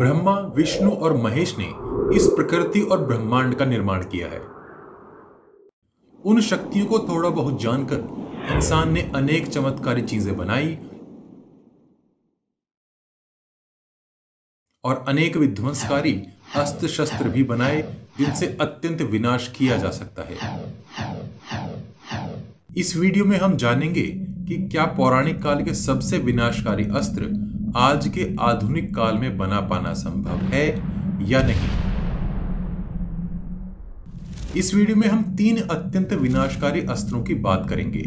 ब्रह्मा, विष्णु और महेश ने इस प्रकृति और ब्रह्मांड का निर्माण किया है। उन शक्तियों को थोड़ा बहुत जानकर इंसान ने अनेक चमत्कारी चीजें बनाई और अनेक विध्वंसकारी अस्त्र शस्त्र भी बनाए जिनसे अत्यंत विनाश किया जा सकता है। इस वीडियो में हम जानेंगे कि क्या पौराणिक काल के सबसे विनाशकारी अस्त्र आज के आधुनिक काल में बना पाना संभव है या नहीं। इस वीडियो में हम 3 अत्यंत विनाशकारी अस्त्रों की बात करेंगे।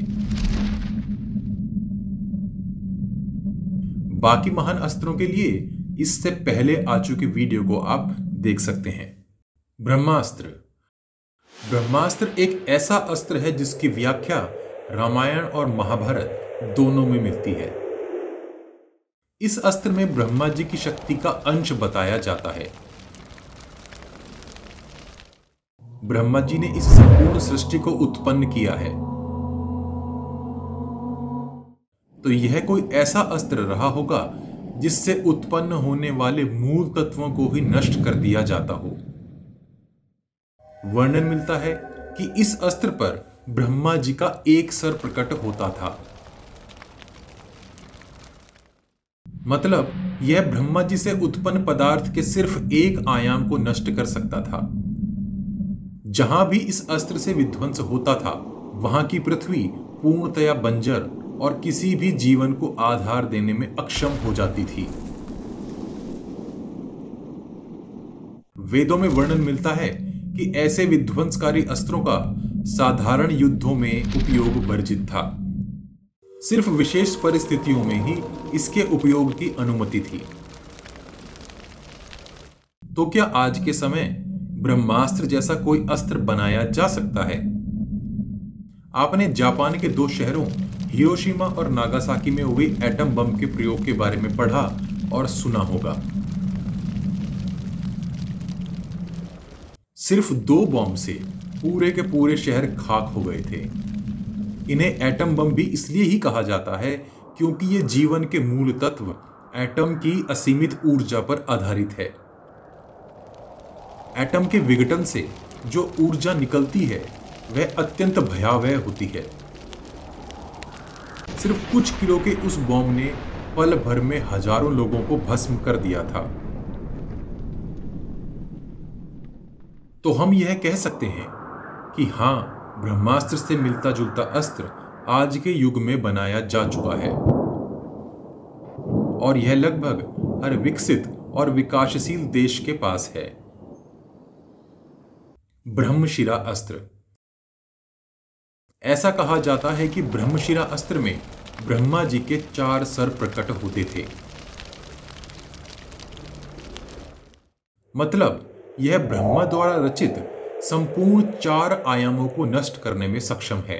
बाकी महान अस्त्रों के लिए इससे पहले आ चुकी वीडियो को आप देख सकते हैं। ब्रह्मास्त्र। ब्रह्मास्त्र एक ऐसा अस्त्र है जिसकी व्याख्या रामायण और महाभारत दोनों में मिलती है। इस अस्त्र में ब्रह्मा जी की शक्ति का अंश बताया जाता है। ब्रह्मा जी ने इस संपूर्ण सृष्टि को उत्पन्न किया है, तो यह कोई ऐसा अस्त्र रहा होगा जिससे उत्पन्न होने वाले मूल तत्वों को ही नष्ट कर दिया जाता हो। वर्णन मिलता है कि इस अस्त्र पर ब्रह्मा जी का एक सर प्रकट होता था। मतलब यह ब्रह्मा जी से उत्पन्न पदार्थ के सिर्फ एक आयाम को नष्ट कर सकता था। जहां भी इस अस्त्र से विध्वंस होता था वहां की पृथ्वी पूर्णतया बंजर और किसी भी जीवन को आधार देने में अक्षम हो जाती थी। वेदों में वर्णन मिलता है कि ऐसे विध्वंसकारी अस्त्रों का साधारण युद्धों में उपयोग वर्जित था। सिर्फ विशेष परिस्थितियों में ही इसके उपयोग की अनुमति थी। तो क्या आज के समय ब्रह्मास्त्र जैसा कोई अस्त्र बनाया जा सकता है? आपने जापान के 2 शहरों हिरोशिमा और नागासाकी में हुए एटम बम के प्रयोग के बारे में पढ़ा और सुना होगा। सिर्फ 2 बम से पूरे के पूरे शहर खाक हो गए थे। इन्हें एटम बम भी इसलिए ही कहा जाता है क्योंकि ये जीवन के मूल तत्व एटम की असीमित ऊर्जा पर आधारित है। एटम के विघटन से जो ऊर्जा निकलती है वह अत्यंत भयावह होती है। सिर्फ कुछ किलो के उस बम ने पल भर में हजारों लोगों को भस्म कर दिया था। तो हम यह कह सकते हैं कि हां, ब्रह्मास्त्र से मिलता जुलता अस्त्र आज के युग में बनाया जा चुका है और यह लगभग हर विकसित और विकासशील देश के पास है। ब्रह्मशिरा अस्त्र। ऐसा कहा जाता है कि ब्रह्मशिरा अस्त्र में ब्रह्मा जी के 4 सर प्रकट होते थे। मतलब यह ब्रह्मा द्वारा रचित संपूर्ण 4 आयामों को नष्ट करने में सक्षम है।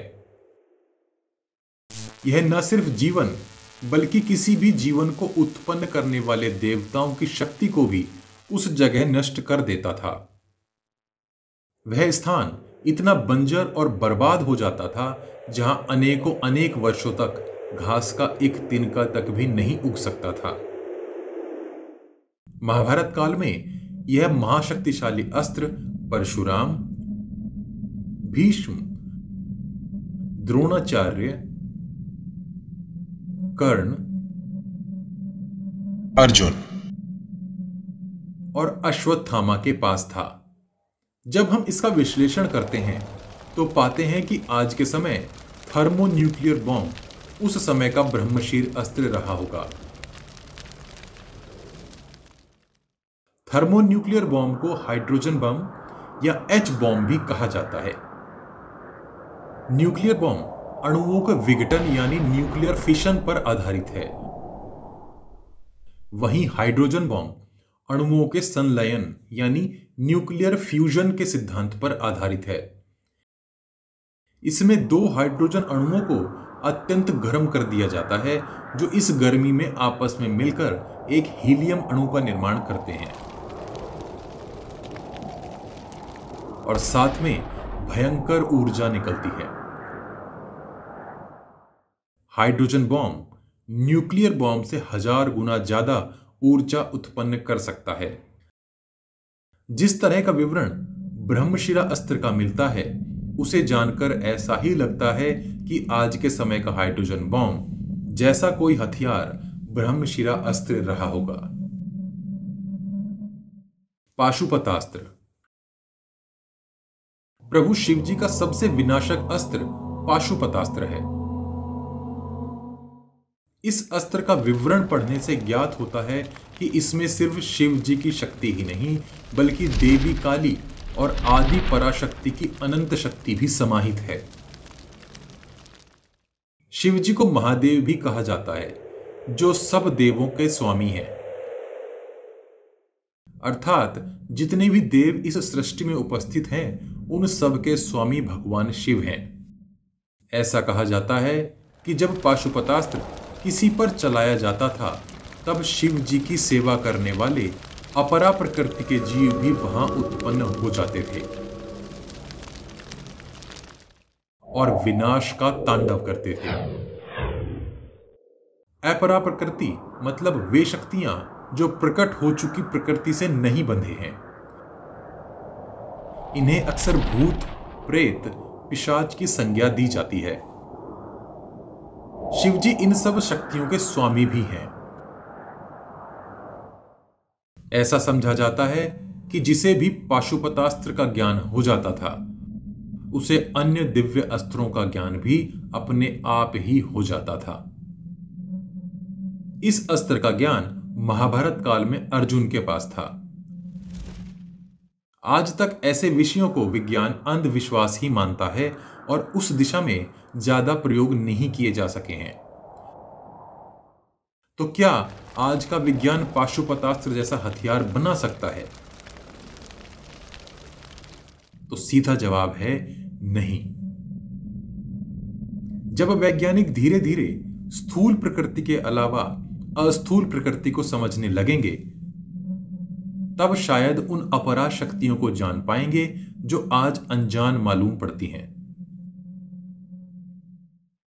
यह न सिर्फ जीवन बल्कि किसी भी जीवन को उत्पन्न करने वाले देवताओं की शक्ति को भी उस जगह नष्ट कर देता था। वह स्थान इतना बंजर और बर्बाद हो जाता था जहां अनेक वर्षों तक घास का एक तिनका तक भी नहीं उग सकता था। महाभारत काल में यह महाशक्तिशाली अस्त्र परशुराम, भीष्म, द्रोणाचार्य, कर्ण, अर्जुन और अश्वत्थामा के पास था। जब हम इसका विश्लेषण करते हैं तो पाते हैं कि आज के समय थर्मोन्यूक्लियर बॉम्ब उस समय का ब्रह्मशीर अस्त्र रहा होगा। थर्मोन्यूक्लियर बॉम्ब को हाइड्रोजन बम या एच बॉम्ब भी कहा जाता है। न्यूक्लियर बॉम्ब अणुओं के विघटन यानी न्यूक्लियर फिशन पर आधारित है। वहीं हाइड्रोजन बॉम्ब अणुओं के संलयन यानी न्यूक्लियर फ्यूजन के सिद्धांत पर आधारित है। इसमें 2 हाइड्रोजन अणुओं को अत्यंत गर्म कर दिया जाता है जो इस गर्मी में आपस में मिलकर एक हीलियम अणु का निर्माण करते हैं और साथ में भयंकर ऊर्जा निकलती है। हाइड्रोजन बॉम्ब न्यूक्लियर बॉम्ब से 1000 गुना ज्यादा ऊर्जा उत्पन्न कर सकता है। जिस तरह का विवरण ब्रह्मशिरा अस्त्र का मिलता है, उसे जानकर ऐसा ही लगता है कि आज के समय का हाइड्रोजन बॉम्ब जैसा कोई हथियार ब्रह्मशिरा अस्त्र रहा होगा। पाशुपतास्त्र। प्रभु शिव जी का सबसे विनाशक अस्त्र पाशुपतास्त्र है। इस अस्त्र का विवरण पढ़ने से ज्ञात होता है कि इसमें सिर्फ शिव जी की शक्ति ही नहीं, बल्कि देवी काली और आदि पराशक्ति की अनंत शक्ति भी समाहित है। शिव जी को महादेव भी कहा जाता है, जो सब देवों के स्वामी हैं। अर्थात जितने भी देव इस सृष्टि में उपस्थित हैं, उन सब के स्वामी भगवान शिव हैं। ऐसा कहा जाता है कि जब पाशुपतास्त्र किसी पर चलाया जाता था, तब शिव जी की सेवा करने वाले अपरा प्रकृति के जीव भी वहां उत्पन्न हो जाते थे और विनाश का तांडव करते थे। अपरा प्रकृति मतलब वे शक्तियां जो प्रकट हो चुकी प्रकृति से नहीं बंधे हैं। इन्हें अक्सर भूत, प्रेत, पिशाच की संज्ञा दी जाती है। शिव जी इन सब शक्तियों के स्वामी भी हैं। ऐसा समझा जाता है कि जिसे भी पाशुपतास्त्र का ज्ञान हो जाता था, उसे अन्य दिव्य अस्त्रों का ज्ञान भी अपने आप ही हो जाता था। इस अस्त्र का ज्ञान महाभारत काल में अर्जुन के पास था। आज तक ऐसे विषयों को विज्ञान अंधविश्वास ही मानता है और उस दिशा में ज्यादा प्रयोग नहीं किए जा सके हैं। तो क्या आज का विज्ञान पाशुपतास्त्र जैसा हथियार बना सकता है? तो सीधा जवाब है नहीं। जब वैज्ञानिक धीरे धीरे स्थूल प्रकृति के अलावा अस्थूल प्रकृति को समझने लगेंगे, तब शायद उन अपरा शक्तियों को जान पाएंगे जो आज अनजान मालूम पड़ती हैं।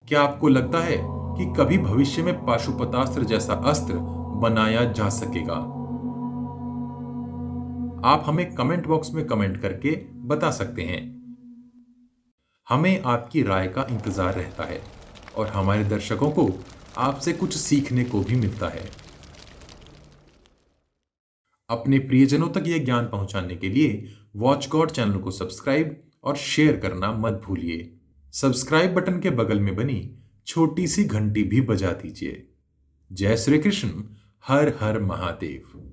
क्या आपको लगता है कि कभी भविष्य में पाशुपतास्त्र जैसा अस्त्र बनाया जा सकेगा? आप हमें कमेंट बॉक्स में कमेंट करके बता सकते हैं। हमें आपकी राय का इंतजार रहता है और हमारे दर्शकों को आपसे कुछ सीखने को भी मिलता है। अपने प्रियजनों तक यह ज्ञान पहुंचाने के लिए वॉच गॉड चैनल को सब्सक्राइब और शेयर करना मत भूलिए। सब्सक्राइब बटन के बगल में बनी छोटी सी घंटी भी बजा दीजिए। जय श्री कृष्ण। हर हर महादेव।